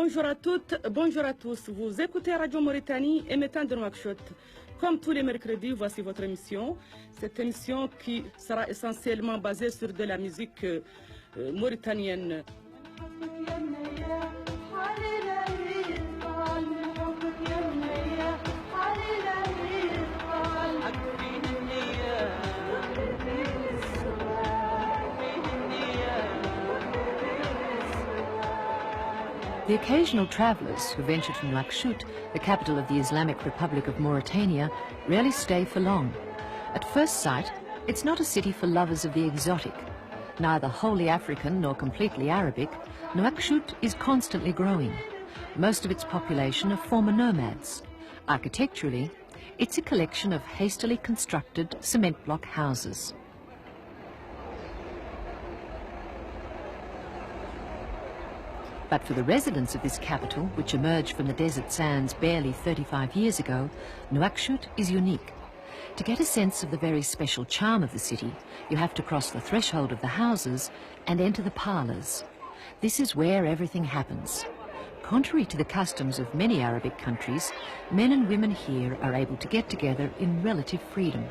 Bonjour à toutes, bonjour à tous. Vous écoutez Radio Mauritanie, émettant de Nouakchott. Comme tous les mercredis, voici votre émission. Cette émission qui sera essentiellement basée sur de la musique mauritanienne. The occasional travellers who venture to Nouakchott, the capital of the Islamic Republic of Mauritania, rarely stay for long. At first sight, it's not a city for lovers of the exotic. Neither wholly African nor completely Arabic, Nouakchott is constantly growing. Most of its population are former nomads. Architecturally, it's a collection of hastily constructed cement block houses. But for the residents of this capital, which emerged from the desert sands barely 35 years ago, Nouakchott is unique. To get a sense of the very special charm of the city, you have to cross the threshold of the houses and enter the parlours. This is where everything happens. Contrary to the customs of many Arabic countries, men and women here are able to get together in relative freedom.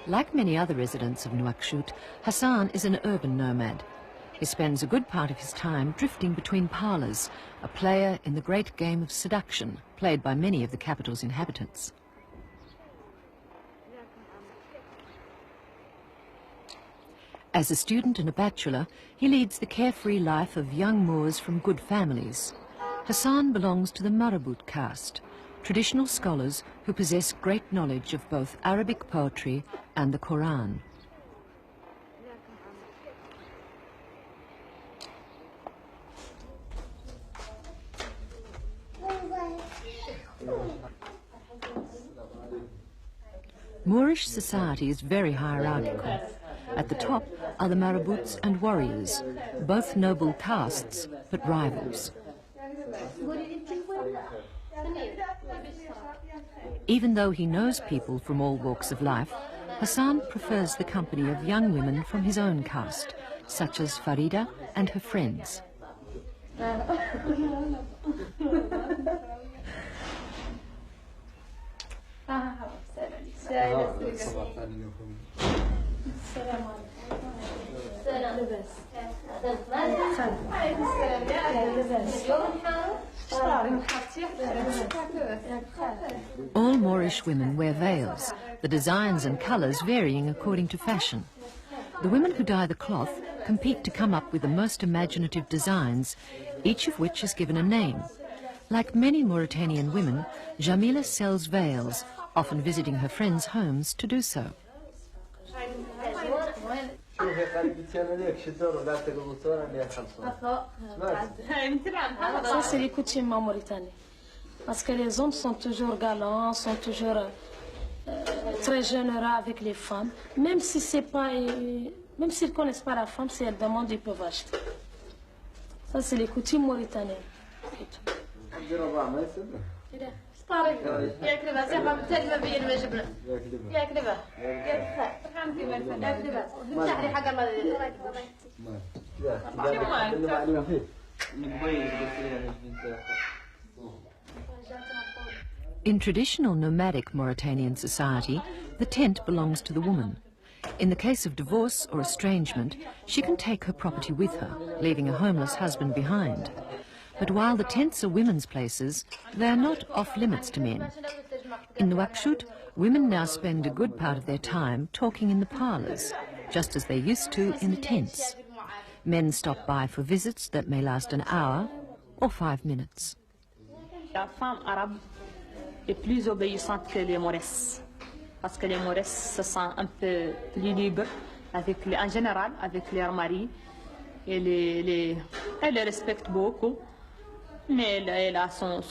Like many other residents of Nouakchott, Hassan is an urban nomad. He spends a good part of his time drifting between parlours, a player in the great game of seduction played by many of the capital's inhabitants. As a student and a bachelor, he leads the carefree life of young Moors from good families. Hassan belongs to the Marabout caste, traditional scholars who possess great knowledge of both Arabic poetry and the Quran. Moorish society is very hierarchical. At the top are the marabouts and warriors, both noble castes but rivals. Even though he knows people from all walks of life, Hassan prefers the company of young women from his own caste, such as Farida and her friends. All Moorish women wear veils, the designs and colours varying according to fashion. The women who dye the cloth compete to come up with the most imaginative designs, each of which is given a name. Like many Mauritanian women, Jamila sells veils, often visiting her friends' homes to do so. Ça, c'est les coutumes mauritaniennes. Parce que les hommes sont toujours galants, sont toujours très généreux avec les femmes. Même si c'est pas, même s'ils connaissent pas la femme, si elle demande, ils peuvent acheter. Ça, c'est les coutumes mauritaniennes. In traditional nomadic Mauritanian society, the tent belongs to the woman. In the case of divorce or estrangement, she can take her property with her, leaving a homeless husband behind. But while the tents are women's places, they are not off-limits to men. In Nouakchott, women now spend a good part of their time talking in the parlours, just as they used to in the tents. Men stop by for visits that may last an hour or 5 minutes. La femme arabe est plus obéissante que les Mauresses, parce que les Mauresses se sentent un peu plus libres en général avec leurs maris et elle les respecte beaucoup. Mais elle a son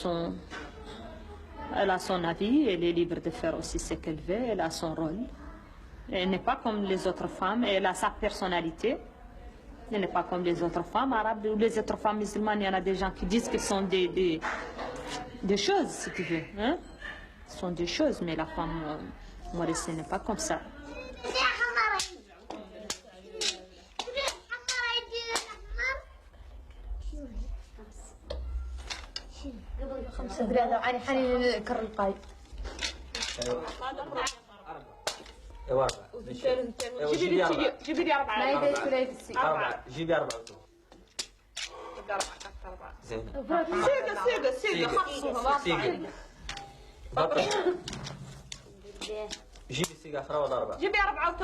avis, elle est libre de faire aussi ce qu'elle veut, elle a son rôle. Elle n'est pas comme les autres femmes, elle a sa personnalité. Ce n'est pas comme les autres femmes arabes ou les autres femmes musulmanes. Il y en a des gens qui disent qu'ils sont des choses, si tu veux. Hein? Ce sont des choses, mais la femme mauricienne n'est pas comme ça. جيبي لي 4 ما يدير ثلاث 4 جيبي 4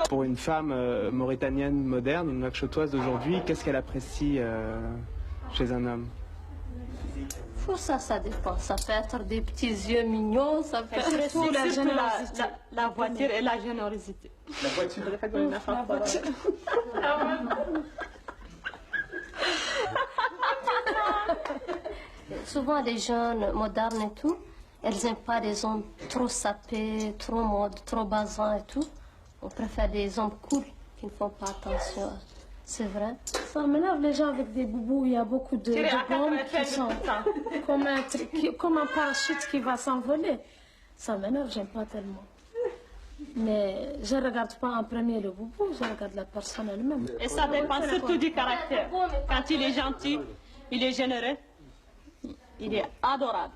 Pour une femme mauritanienne moderne, une nouakchottoise d'aujourd'hui, qu'est-ce qu'elle apprécie chez un homme? Ça dépend. Ça peut être des petits yeux mignons, ça peut être surtout la générosité. La voiture et la générosité. La voiture. Souvent, les jeunes modernes et tout, elles n'aiment pas les hommes trop sapés, trop modes, trop basants et tout. On préfère des hommes cool qui ne font pas attention. C'est vrai. Ça m'énerve les gens avec des boubous. Il y a beaucoup de hommes qui sont comme un parachute qui va s'envoler. Ça m'énerve, j'aime pas tellement. Mais je ne regarde pas en premier le boubou, je regarde la personne elle-même. Et ça dépend surtout du caractère. Quand il est gentil, il est généreux, il est adorable.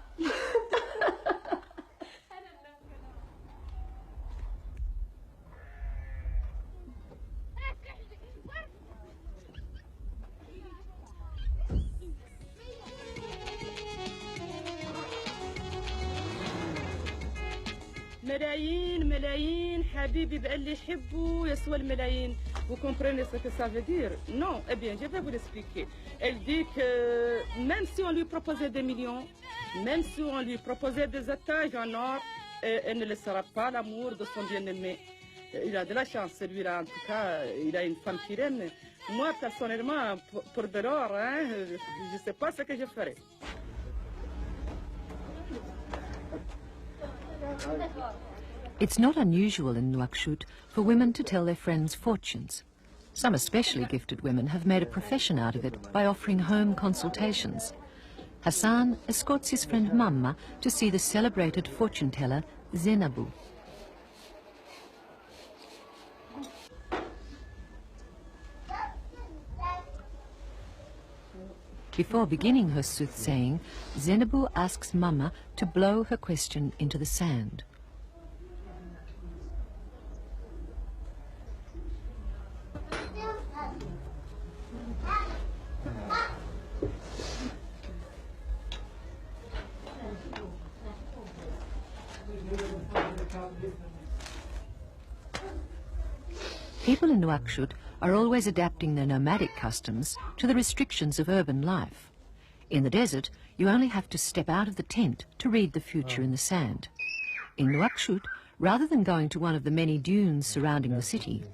ملايين حبيبي بقال لي حبوا يسوى الملايين. Vous comprenez ce que ça veut dire? Non, eh bien, je vais vous l'expliquer. Elle dit que même si on lui proposait des millions, même si on lui proposait des étages en or, elle ne laissera pas l'amour de son bien-aimé. Il a de la chance, celui-là, en tout cas, il a une femme qui l'aime. Moi, personnellement, pour de l'or, hein, je ne sais pas ce que je ferais. It's not unusual in Nouakchott for women to tell their friends fortunes. Some especially gifted women have made a profession out of it by offering home consultations. Hassan escorts his friend Mamma to see the celebrated fortune teller Zainabou. Before beginning her soothsaying, Zainabou asks Mamma to blow her question into the sand. People in Nouakchott are always adapting their nomadic customs to the restrictions of urban life. In the desert, you only have to step out of the tent to read the future in the sand. In Nouakchott, rather than going to one of the many dunes surrounding the city,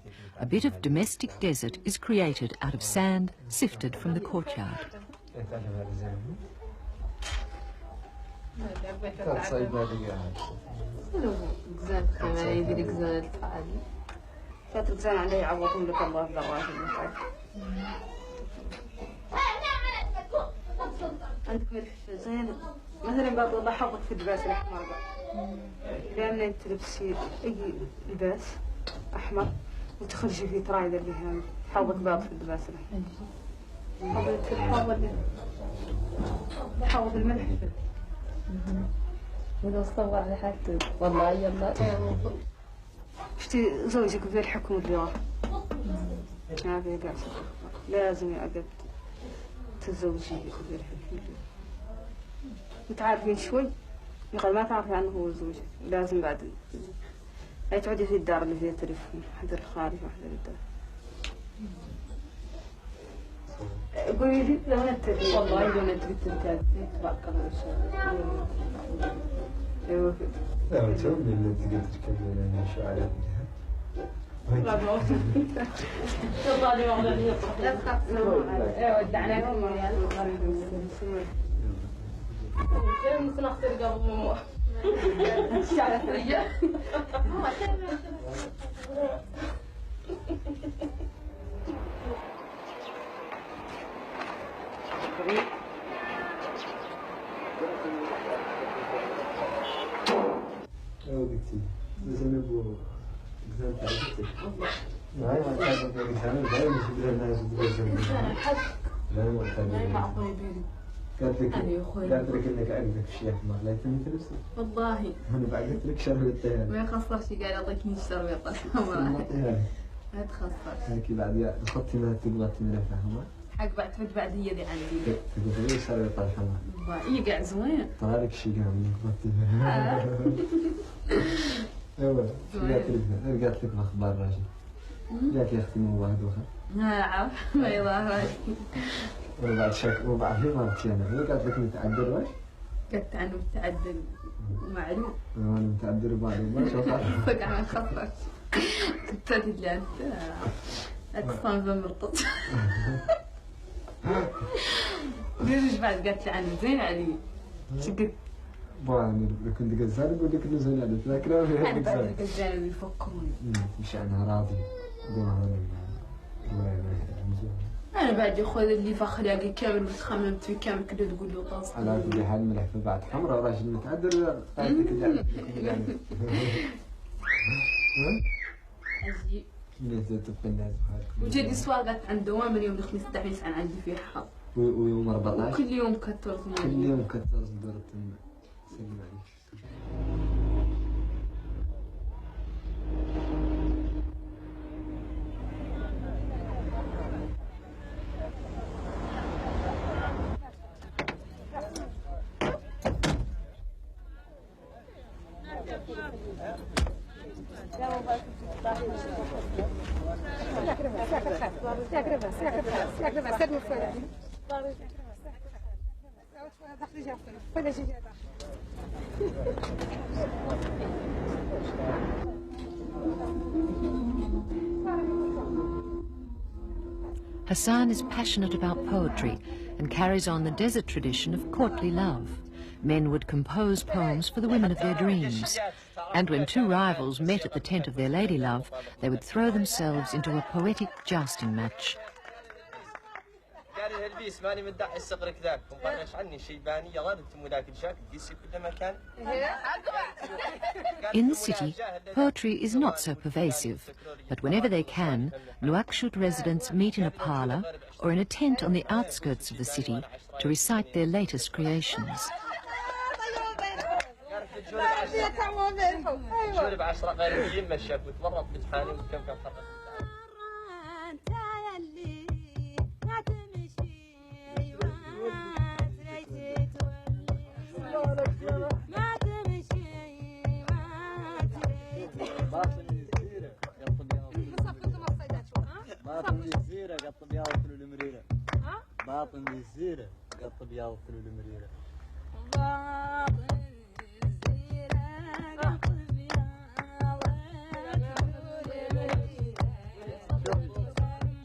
a bit of domestic desert is created out of sand sifted from the courtyard. تتركزان عليه يعوضهم لك الله بالرواتب. عندك ملح زين مثلا بعض والله حظك في اللباس الأحمر بقى لأن أنت تلبسي أي لباس أحمر وتخرجي فيه ترايدة اللي هم حظك بعض في اللباس الأحمر. حظ الملح. وإذا صور على حالته والله يلا. شتي زوجك بيلحكم الرياض ما في قاعد لازم يعقد تزوجي بيلحكم متعارفين شوي يقول ما تعرفي عنه هو زوجك لازم بعد لا تقعدي في الدار اللي فيها تليفون حدا الخارج وحدا الدار. قولي لي لو انت والله لو انت بتنتهي تبارك الله ان شاء الله. ايوه لا تقول لي اللي تقدر تكمل يعني شو على بس انا بو اكزام تاع بنتك هاي ما تعرف في الاكزام دائما نجيب لها الناس لا ما قالت لك انك عندك شيء احمر لا تلبسي والله انا بعد قلت لك شربتها يعني ما يخسرش قال يعطيك 100 شربيطه حمراء ما تخسرش هيك بعد خطي ما تبغى تملفها حمراء حق بعد هي ذي عندي تقول لي شربيطه الحمراء والله قاع زوين طلع لك شيء قام ايوه قالت لك الاخبار راشد قالت لي اختي مو واحد وخر عارف ما يظهر وبعد شك وبعد في مرتين هي قالت لك متعدل واش؟ قلت عنه متعدل ومعلوم وانا متعدل وبعد ما شو فقع ما خفرش كنت تدري انت اتصل بمرطط ليش بعد قالت لي عنه زين علي شو قلت؟ يعني كنت قزال يقول لك انه زين علي تذكره انا بعد القزال يفكروني مش انا راضي أنا بعد ياخذ اللي فخلاقي كامل وتخممت فيه كامل كده تقول له طاس. على كل حال ملح في بعد حمراء وراجل متعدل قاعدك اللعبة. أجي. من زدت في الناس بحالك. وجدي سواقات عند دوام اليوم الخميس التحميس عن عندي فيه حظ. ويوم 14. وكل يوم كترت. كل يوم كترت دورة سلم عليك. Hassan is passionate about poetry and carries on the desert tradition of courtly love. Men would compose poems for the women of their dreams. And when two rivals met at the tent of their lady love, they would throw themselves into a poetic jousting match. In the city, poetry is not so pervasive, but whenever they can, Nouakchott residents meet in a parlour or in a tent on the outskirts of the city to recite their latest creations. جرب 10 غير مشاك وتمرط بجحاني وكم كان فرق باطن الزيرة قط بياض كل المريرة باطن الزيرة قط بياض كل المريرة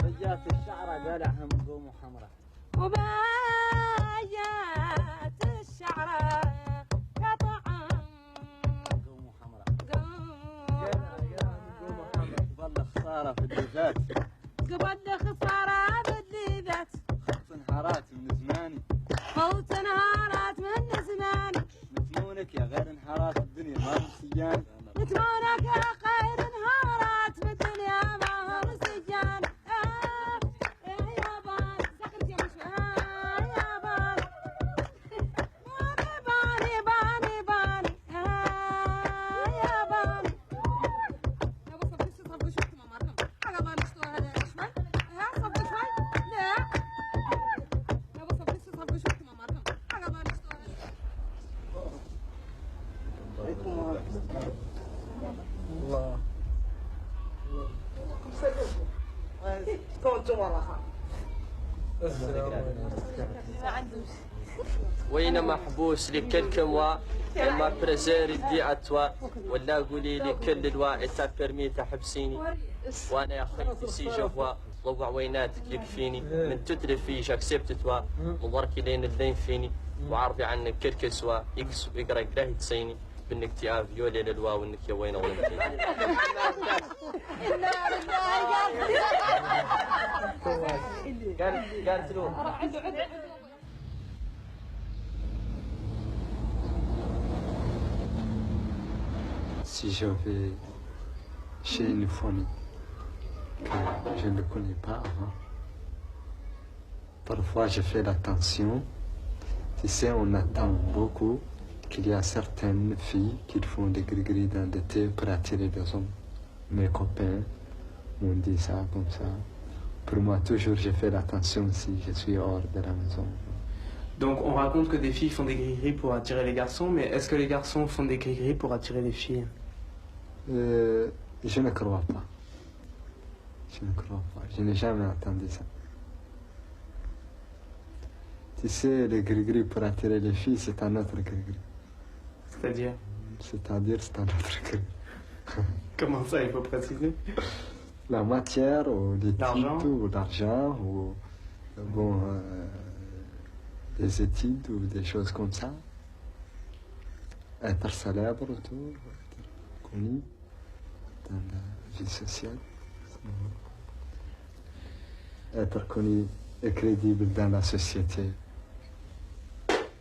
بجات الشعرة قالعها من قوم وحمرة وبجات الشعرة قطعا قوم وحمرة قبل خسارة في الليبات قبل خسارة في الليبات خط انهارات من زماني خط انهارات من زماني متنونك يا غير انهارات الدنيا ما هم سيان متنونك يا غير انهارات من الدنيا ما هم سيان وين محبوس لكل موا لما بريزير دي اتوا ولا قولي لي كل الواعي تفرمي تحبسيني وانا يا خيتي سي جفوا ضوع ويناتك يكفيني من تترفي جاكسبت توا مضركي لين اللين فيني وعرضي عنك كل كسوا يكسو يقرا كراهي تسيني بالاكتئاب يولي للوا وانك يا وين ولمتي قالت له si je vais chez une famille que je ne connais pas avant, parfois je fais l'attention. Tu sais, on attend beaucoup qu'il y a certaines filles qui font des gris-gris dans le thé pour attirer les hommes. Mes copains m'ont dit ça comme ça. Pour moi, toujours, je fais l'attention si je suis hors de la maison. Donc on raconte que des filles font des gris-gris pour attirer les garçons, mais est-ce que les garçons font des gris-gris pour attirer les filles? Je ne crois pas. Je ne crois pas. Je n'ai jamais entendu ça. Tu sais, les gris-gris pour attirer les filles, c'est un autre gris-gris. C'est-à-dire? C'est-à-dire, c'est un autre gris. Comment ça, il faut préciser? La matière, ou les l'argent, titres, ou l'argent, ou bon, des études, ou des choses comme ça. Être célèbre, tout, être connu dans la vie sociale. Être connu et crédible dans la société.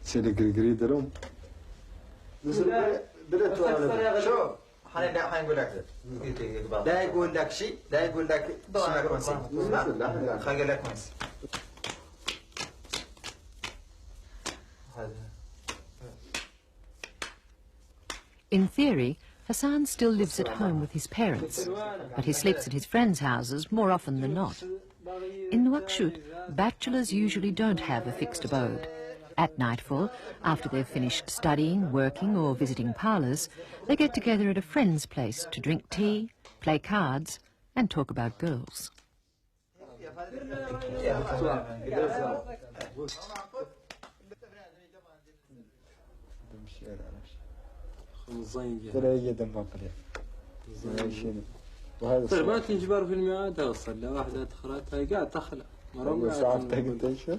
C'est le gris-gris de l'homme. شوف حنقول لك لا يقول لك شيء لا يقول لك اسمع كونسي خلينا نقول لك كونسي In theory, Hassan still lives at home with his parents, but he sleeps at his friends' houses more often than not. In Nouakchott, bachelors usually don't have a fixed abode. At nightfall, after they've finished studying, working or visiting parlours, they get together at a friend's place to drink tea, play cards and talk about girls. طيب ما تنجبر في الميعاد توصل لواحدة أخرى هي قاعد تخلع مرة صعبتك انت ايش؟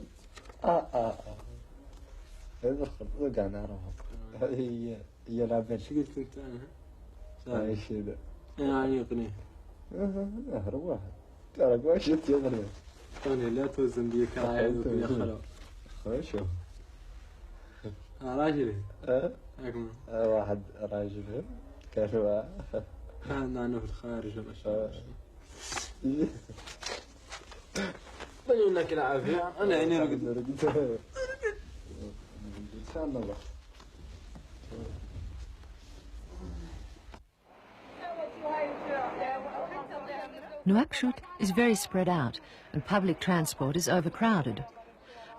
هذا الخط قاعد نعرفها هي لعبة شو قلت انت انا؟ ايش ذا؟ يعني يقنيه اهرب واحد ترى واش انت يا غريب قني لا توزن ديك يا خلو شوف راجلي اكمل واحد راجل كانوا أنا في الخارج ولا شيء. بقول لك العافية أنا عيني رقد إن شاء الله. Nouakchott is very spread out and public transport is overcrowded.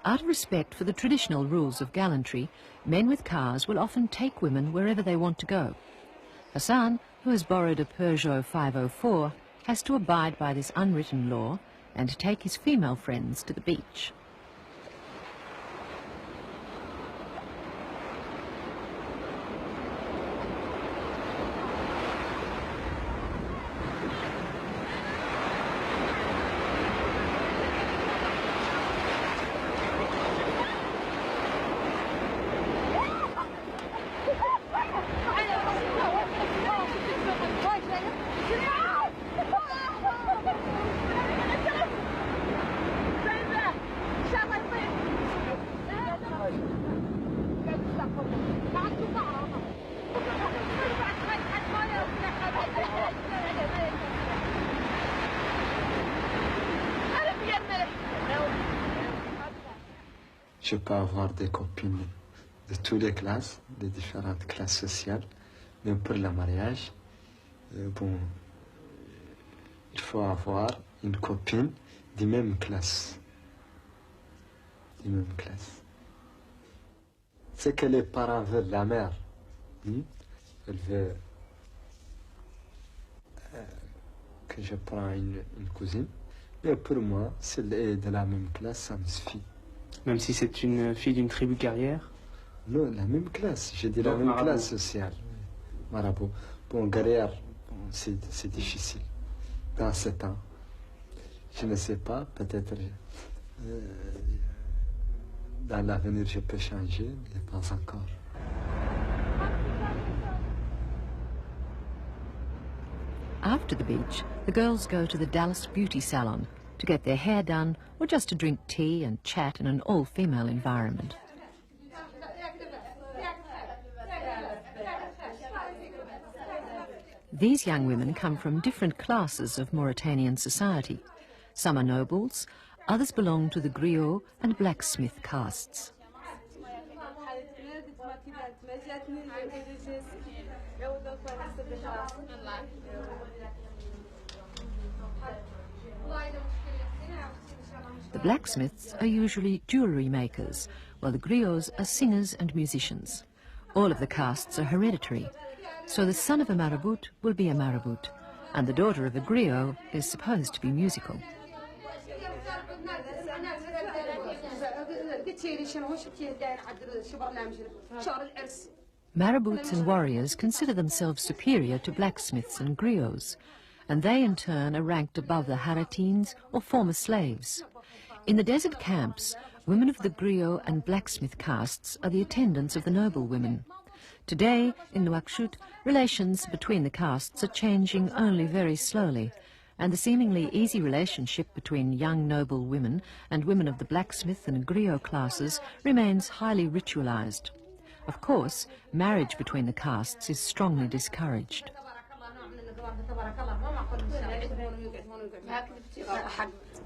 Out of respect for the traditional rules of gallantry, men with cars will often take women wherever they want to go. Hassan, who has borrowed a Peugeot 504, has to abide by this unwritten law and take his female friends to the beach. Je peux avoir des copines de toutes les classes, des différentes classes sociales, même pour le mariage. Bon, il faut avoir une copine de même classe. De même classe. C'est que les parents veulent la mère. Elle veut que je prenne une cousine. Mais pour moi, si elle est de la même classe, ça me suffit. Même si c'est une fille d'une tribu guerrière? Non, la même classe, j'ai dit la même classe sociale. Marabout. Bon, guerrière, bon, c'est difficile. Dans ce temps, je ne sais pas, peut-être dans l'avenir je peux changer, mais pas encore. After the beach, the girls go to the Dallas Beauty Salon to get their hair done or just to drink tea and chat in an all-female environment. These young women come from different classes of Mauritanian society. Some are nobles, others belong to the griot and blacksmith castes. The blacksmiths are usually jewellery makers, while the griots are singers and musicians. All of the castes are hereditary, so the son of a marabout will be a marabout, and the daughter of a griot is supposed to be musical. Marabouts and warriors consider themselves superior to blacksmiths and griots, and they in turn are ranked above the haratines or former slaves. In the desert camps, women of the griot and blacksmith castes are the attendants of the noble women. Today, in Nouakchott, relations between the castes are changing only very slowly, and the seemingly easy relationship between young noble women and women of the blacksmith and griot classes remains highly ritualized. Of course, marriage between the castes is strongly discouraged.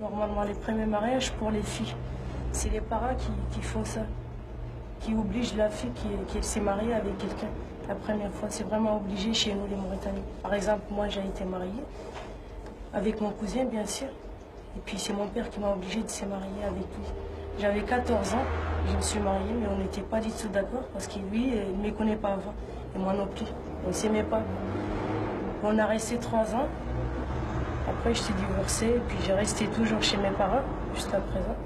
Normalement, les premiers mariages pour les filles, c'est les parents qui font ça, qui obligent la fille qui s'est mariée avec quelqu'un. La première fois, c'est vraiment obligé chez nous, les Mauritaniens. Par exemple, moi, j'ai été mariée avec mon cousin, bien sûr, et puis c'est mon père qui m'a obligée de se marier avec lui. J'avais 14 ans, je me suis mariée, mais on n'était pas du tout d'accord parce que lui, il ne me connaît pas avant, et moi non plus. On ne s'aimait pas. On a resté 3 ans. Après, je suis divorcée, et puis j'ai resté toujours chez mes parents, jusqu'à présent.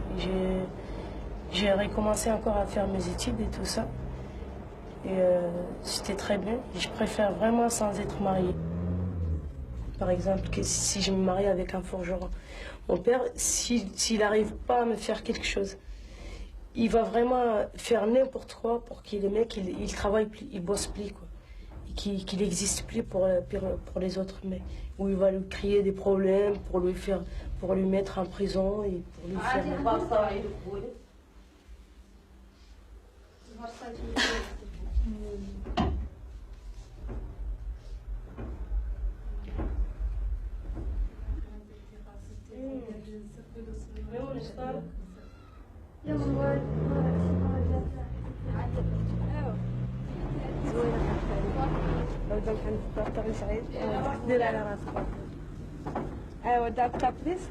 J'ai recommencé encore à faire mes études et tout ça. Et c'était très bien. Je préfère vraiment sans être mariée. Par exemple, que si je me marie avec un forgeron, mon père, s'il n'arrive pas à me faire quelque chose, il va vraiment faire n'importe quoi pour que le mec, il travaille plus, il bosse plus, quoi. Qu'il n'existe plus pour les autres mecs. Où il va lui créer des problèmes pour lui mettre en prison et pour lui faire... لو حنفطر سعيد دير على راسك ايوا داك تابليس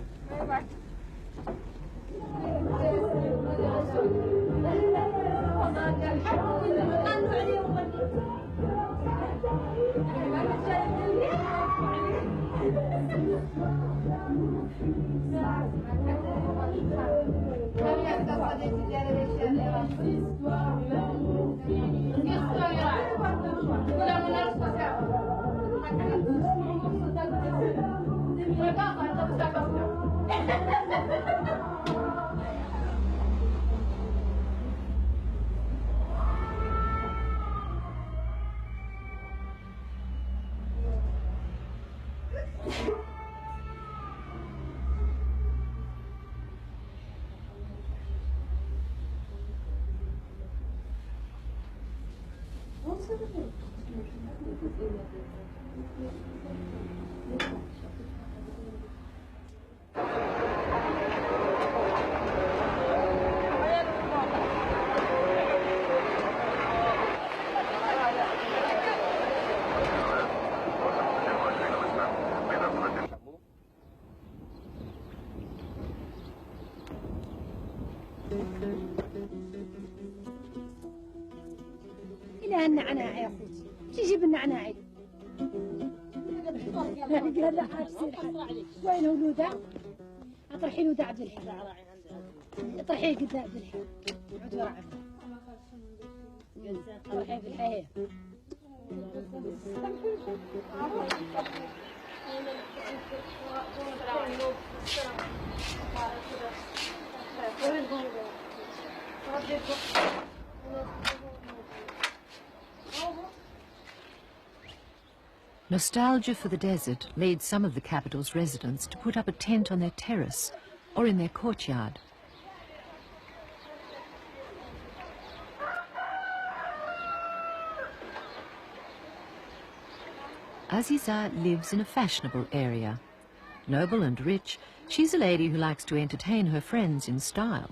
إلى النعناع يا أخوتي، تجيب النعناع قال لا عاد تصير حال. وين ولوده؟ اطرحي له عبد الحي، اطرحيه قد عبد الحي، عود ورا عبد اطرحيه في الحياه. Nostalgia for the desert leads some of the capital's residents to put up a tent on their terrace or in their courtyard. Aziza lives in a fashionable area. Noble and rich, she's a lady who likes to entertain her friends in style.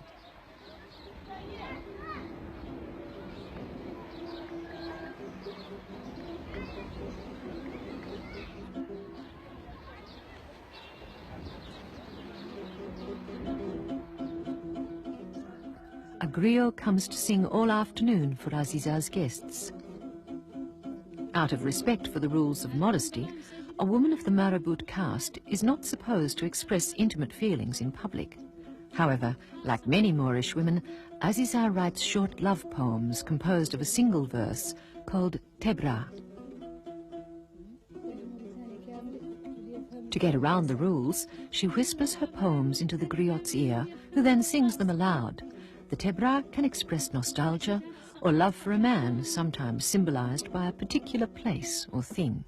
A griot comes to sing all afternoon for Aziza's guests. Out of respect for the rules of modesty, a woman of the Marabout caste is not supposed to express intimate feelings in public. However, like many Moorish women, Aziza writes short love poems composed of a single verse called Tebra. To get around the rules, she whispers her poems into the griot's ear, who then sings them aloud. The Tebra can express nostalgia or love for a man, sometimes symbolized by a particular place or thing.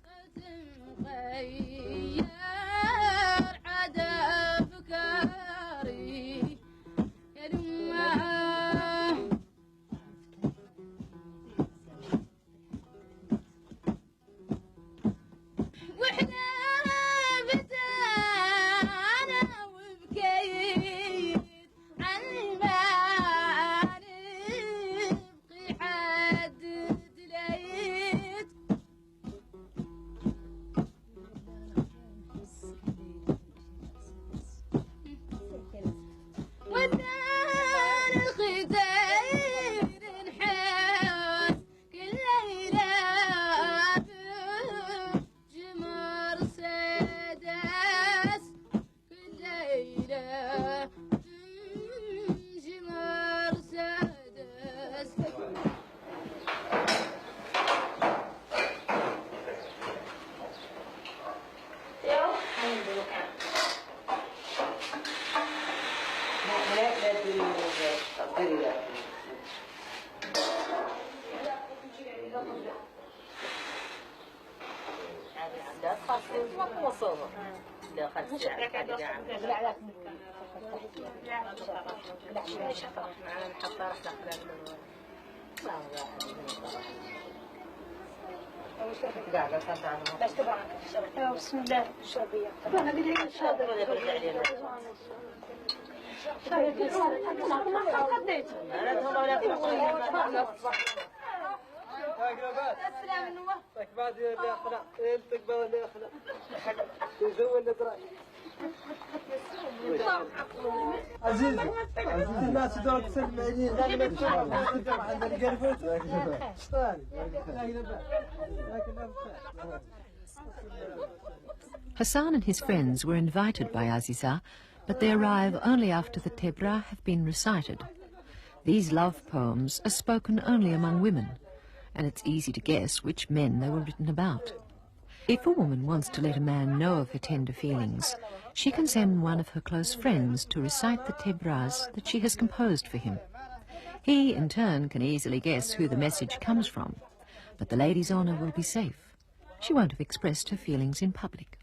بسم الله الشربية. أنا بدي عزيز الناس دورك تسلم علينا دائما تشوف عندنا قرفت Hassan and his friends were invited by Aziza, but they arrive only after the Tebra have been recited. These love poems are spoken only among women, and it's easy to guess which men they were written about. If a woman wants to let a man know of her tender feelings, she can send one of her close friends to recite the Tebras that she has composed for him. He, in turn, can easily guess who the message comes from, but the lady's honour will be safe. She won't have expressed her feelings in public.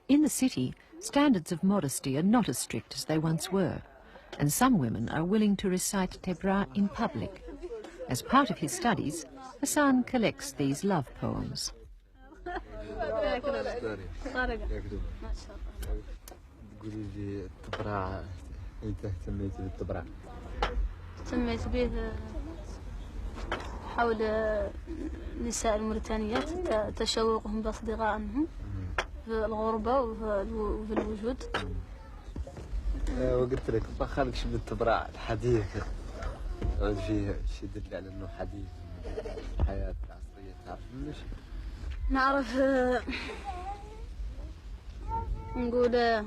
In the city, standards of modesty are not as strict as they once were, and some women are willing to recite Tebra in public. As part of his studies, Hassan collects these love poems. قولي لي التبرع انت اهتميتي بالتبرع؟ اهتميت به حول نساء الموريتانيات تشوقهم بأصدقائهم في الغربة وفي الوجود. وقلت لك ما خالكش من التبرع الحديث عود فيه شي يدل على انه حديث الحياة العصرية. تعرف منه شي؟ نعرف نقول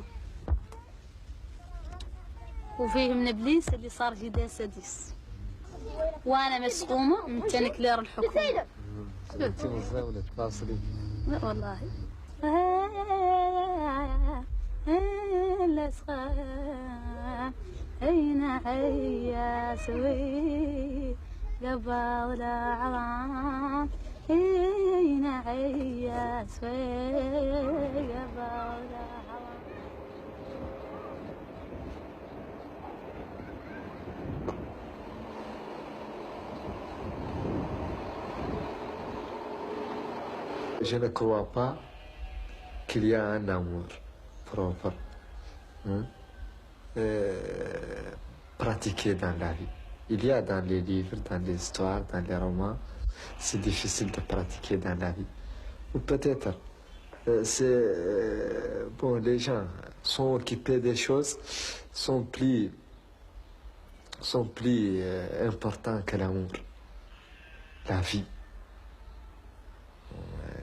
وفيه من ابليس اللي صار جدا سادس وانا مسقومه من تنكلير الحكومه. انت مزاوله تواصلي؟ لا والله. الأصغر أين هيا سوي قبل العظام أين هيا سوي قبل العظام. Je ne crois pas qu'il y a un amour propre pratiqué dans la vie. Il y a dans les livres, dans les histoires, dans les romans, c'est difficile de pratiquer dans la vie. Ou peut-être, bon, les gens sont occupés des choses, sont plus importants que l'amour, la vie.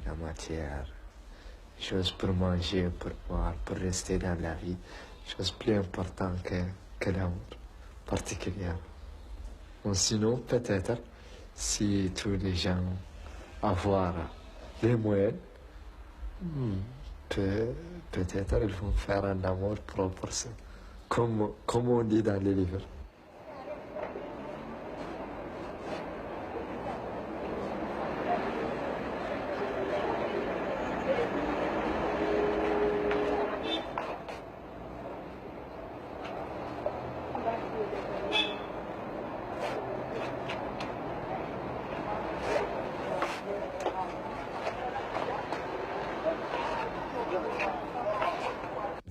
La matière, chose pour manger, pour boire, pour rester dans la vie, chose plus importante que l'amour, particulièrement. Bon, sinon, peut-être, si tous les gens avoir les moyens, peut-être ils vont faire un amour propre, comme on dit dans les livres.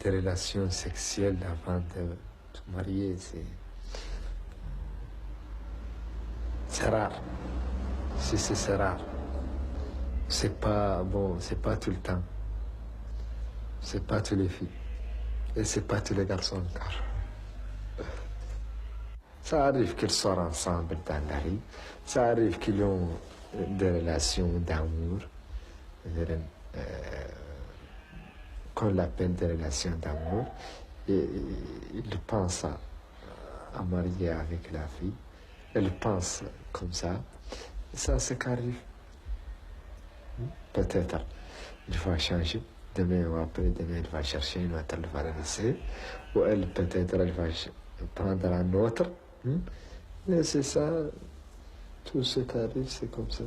Des relations sexuelles avant de se marier, c'est rare. Si c'est rare, c'est pas bon, c'est pas tout le temps. C'est pas tous les filles. Et c'est pas tous les garçons encore. Ça arrive qu'ils sortent ensemble dans la vie. Ça arrive qu'ils ont des relations d'amour. Qu'on l'appelle des relations d'amour, et il pense à marier avec la fille, elle pense comme ça, et ça c'est qu'arrive. Peut-être il va changer, demain ou après-demain il va chercher une autre, elle va la laisser, ou elle peut-être elle va prendre un autre, mais c'est ça, tout ce qui arrive c'est comme ça.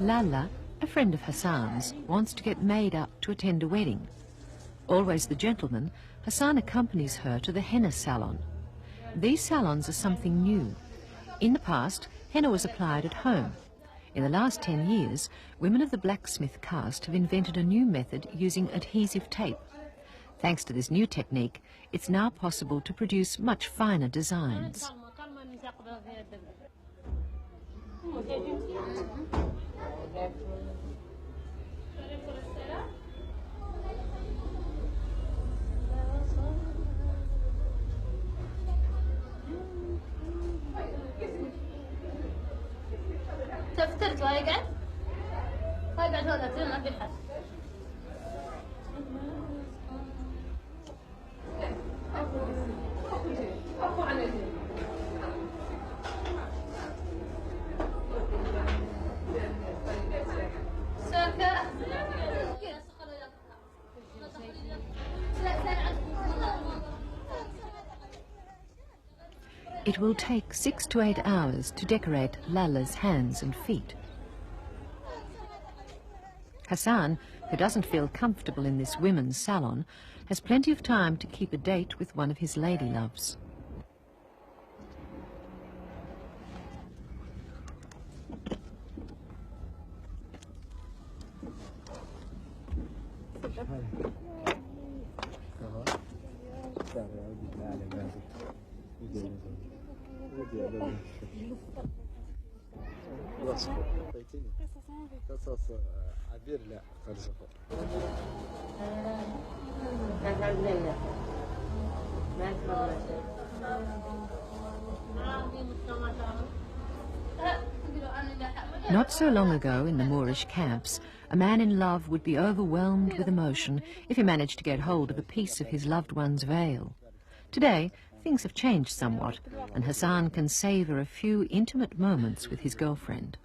Lala, a friend of Hassan's, wants to get made up to attend a wedding. Always the gentleman, Hassan accompanies her to the henna salon. These salons are something new. In the past, henna was applied at home. In the last 10 years, women of the blacksmith caste have invented a new method using adhesive tape. Thanks to this new technique, it's now possible to produce much finer designs. تفترت وهي قاعد هنا ترى ما في حد. It will take 6 to 8 hours to decorate Lala's hands and feet. Hassan, who doesn't feel comfortable in this women's salon, has plenty of time to keep a date with one of his lady loves. قصص عبير لا فلسفة. Not so long ago in the Moorish camps, a man in love would be overwhelmed with emotion if he managed to get hold of a piece of his loved one's veil. Today, things have changed somewhat, and Hassan can savour a few intimate moments with his girlfriend.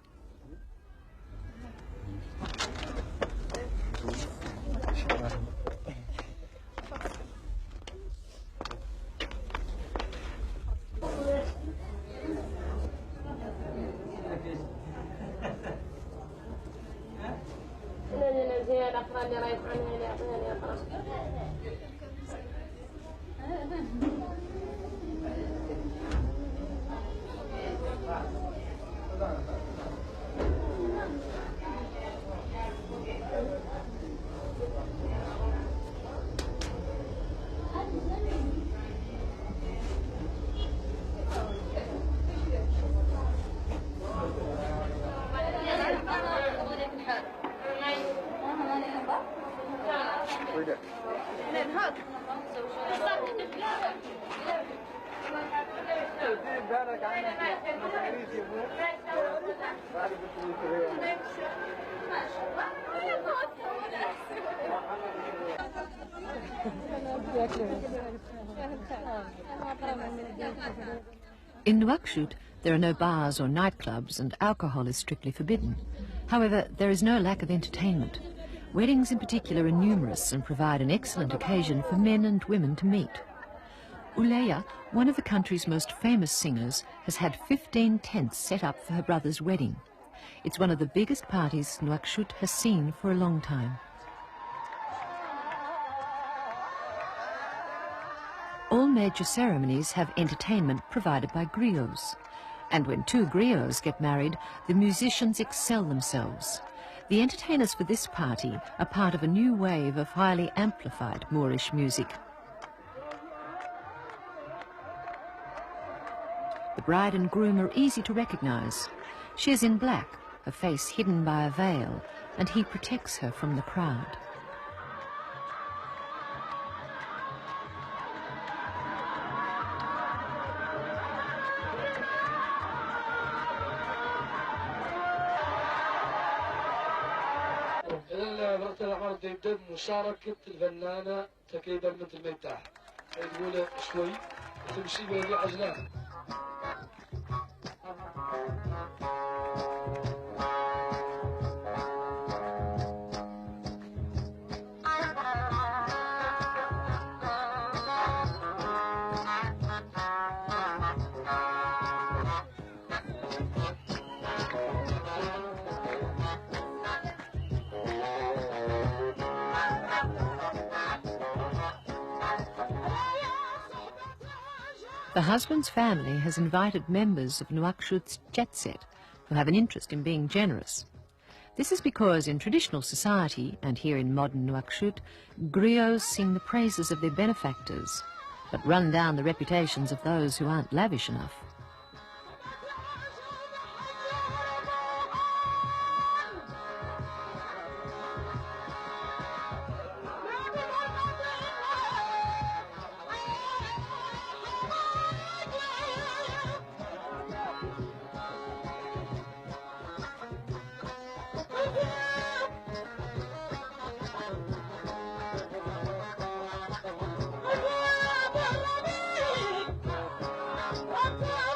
In Nouakchott, there are no bars or nightclubs, and alcohol is strictly forbidden. However, there is no lack of entertainment. Weddings in particular are numerous and provide an excellent occasion for men and women to meet. Uleya, one of the country's most famous singers, has had 15 tents set up for her brother's wedding. It's one of the biggest parties Nouakchott has seen for a long time. All major ceremonies have entertainment provided by griots. And when two griots get married, the musicians excel themselves. The entertainers for this party are part of a new wave of highly amplified Moorish music. The bride and groom are easy to recognise. She is in black, her face hidden by a veil, and he protects her from the crowd. يبدأ بمشاركة الفنانة تقريبا مثل ما يتاح تقول شوي تمشي بهذه عجلات. The husband's family has invited members of Nouakchott's jet set who have an interest in being generous. This is because in traditional society, and here in modern Nouakchott, griots sing the praises of their benefactors, but run down the reputations of those who aren't lavish enough. Bye.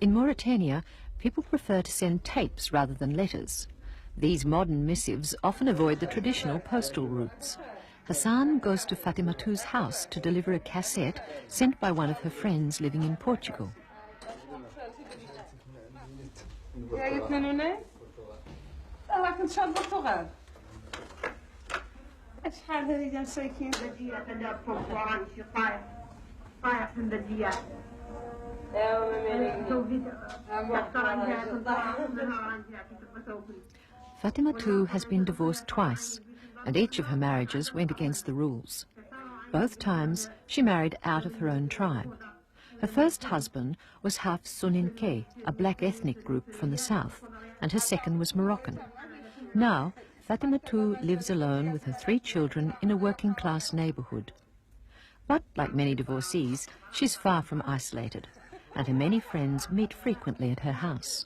In Mauritania, people prefer to send tapes rather than letters. These modern missives often avoid the traditional postal routes. Hassan goes to Fatimatu's house to deliver a cassette sent by one of her friends living in Portugal. Fatimatu has been divorced twice, and each of her marriages went against the rules. Both times she married out of her own tribe. Her first husband was half Soninke, a black ethnic group from the south, and her second was Moroccan. Now, Fatimatu lives alone with her 3 children in a working-class neighbourhood. But, like many divorcees, she's far from isolated, and her many friends meet frequently at her house.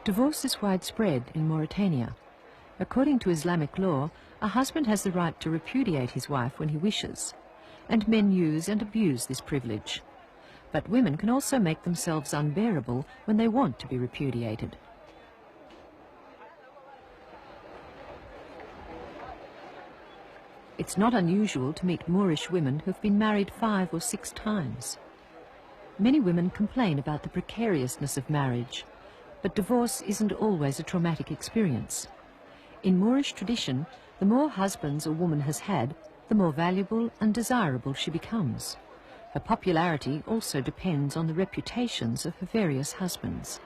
Divorce is widespread in Mauritania. According to Islamic law, a husband has the right to repudiate his wife when he wishes, and men use and abuse this privilege. But women can also make themselves unbearable when they want to be repudiated. It's not unusual to meet Moorish women who've been married 5 or 6 times. Many women complain about the precariousness of marriage, but divorce isn't always a traumatic experience. In Moorish tradition, the more husbands a woman has had, the more valuable and desirable she becomes. Her popularity also depends on the reputations of her various husbands.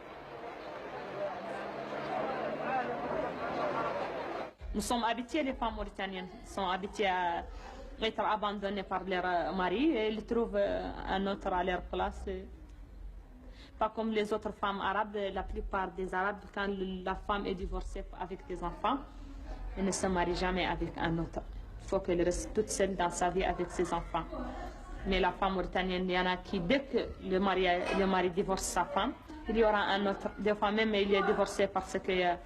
Nous sommes habitués, les femmes mauritaniennes sont habituées à être abandonnées par leur mari et elles trouvent un autre à leur place. Pas comme les autres femmes arabes, la plupart des arabes, quand la femme est divorcée avec des enfants, elle ne se marie jamais avec un autre. Il faut qu'elle reste toute seule dans sa vie avec ses enfants. Mais la femme mauritanienne, il y en a qui, dès que le mari divorce sa femme, il y aura un autre. Des fois même, il est divorcé parce que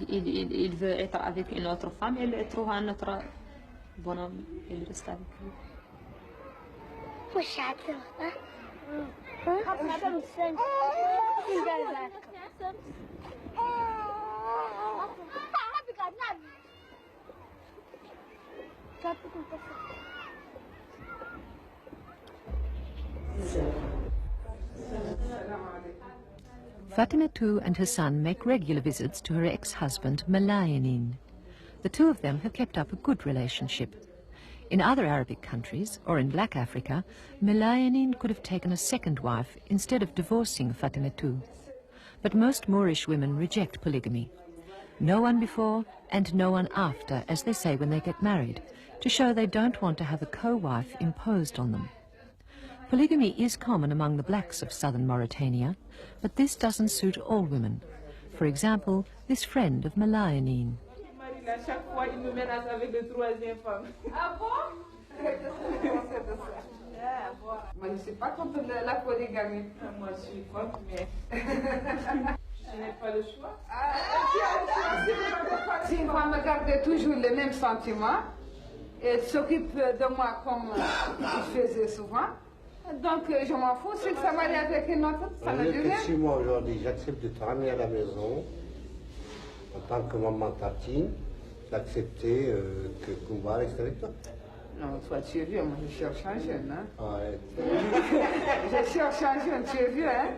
il veut être avec une autre femme, et il trouve un autre bonhomme, il reste avec lui. Fatimatu and her son make regular visits to her ex-husband, Mauritanian. The two of them have kept up a good relationship. In other Arabic countries, or in Black Africa, Mauritanian could have taken a second wife instead of divorcing Fatimatu. But most Moorish women reject polygamy. No one before and no one after, as they say when they get married, to show they don't want to have a co-wife imposed on them. Polygamy is common among the blacks of southern Mauritania, but this doesn't suit all women. For example, this friend of Mauritanian. Chaque fois, il nous menace avec le troisième femme. Ah bon? Moi, je ne suis pas contre la polygamie. Moi, je suis contre, mais je n'ai pas le choix. Si une femme me garde toujours les mêmes sentiments, elle s'occupe de moi comme je faisais souvent. Donc, je m'en fous. Si ça marie avec une autre, ça me dit rien. Si moi, aujourd'hui, j'accepte de te ramener à la maison, en tant que maman tartine, d'accepter que Kumba reste avec toi. Non, toi, tu es vieux. Moi, je cherche un jeune. Hein? Arrête. Je cherche un jeune. Tu es vieux, hein?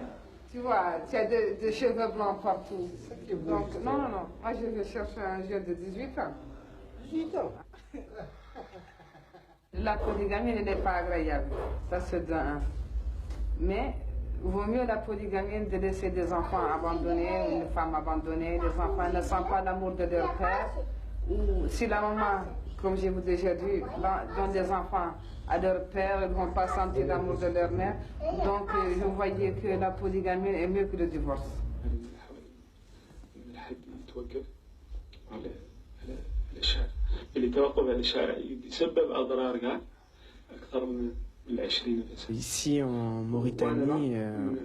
Tu vois, tu as des cheveux blancs partout. Donc, non, non, non. Moi, je vais chercher un jeune de 18 ans. 18 ans. La polygamie, elle n'est pas agréable. Ça, c'est de un. Mais, vaut mieux la polygamie de laisser des enfants abandonnés, ou une femme abandonnée. Les enfants ne sentent pas l'amour de leur père. Ou si la maman, comme je vous ai déjà dit, donne des enfants à leur père, ils ne vont pas sentir l'amour de leur mère. Donc, je voyais que la polygamie est mieux que le divorce. Ici en Mauritanie,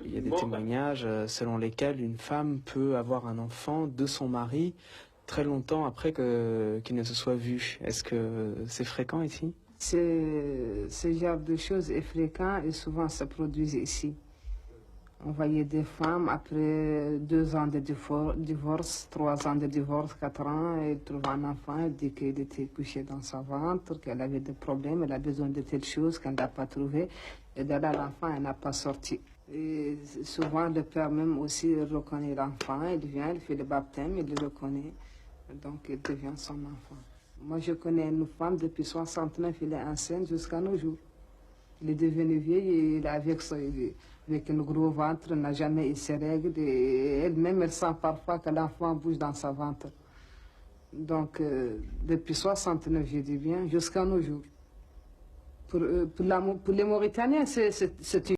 il y a des témoignages selon lesquels une femme peut avoir un enfant de son mari très longtemps après qu'il ne se soit vu. Est-ce que c'est fréquent ici? Ce genre de choses est fréquent et souvent se produit ici. On voyait des femmes après 2 ans de divorce, 3 ans de divorce, 4 ans, elles trouvent un enfant, elle dit qu'il était couché dans son ventre, qu'elle avait des problèmes, elle a besoin de telle chose qu'elle n'a pas trouvé, et de là l'enfant elle n'a pas sorti. Et souvent le père même aussi reconnaît l'enfant, il vient, il fait le baptême, il le reconnaît, donc il devient son enfant. Moi je connais une femme depuis 69, elle est enceinte jusqu'à nos jours. Il est devenu vieille et il est avec un gros ventre, n'a jamais eu ses règles et elle-même elle sent parfois que l'enfant bouge dans sa ventre. Donc depuis 69, je dis bien, jusqu'à nos jours. Pour les Mauritaniens, c'est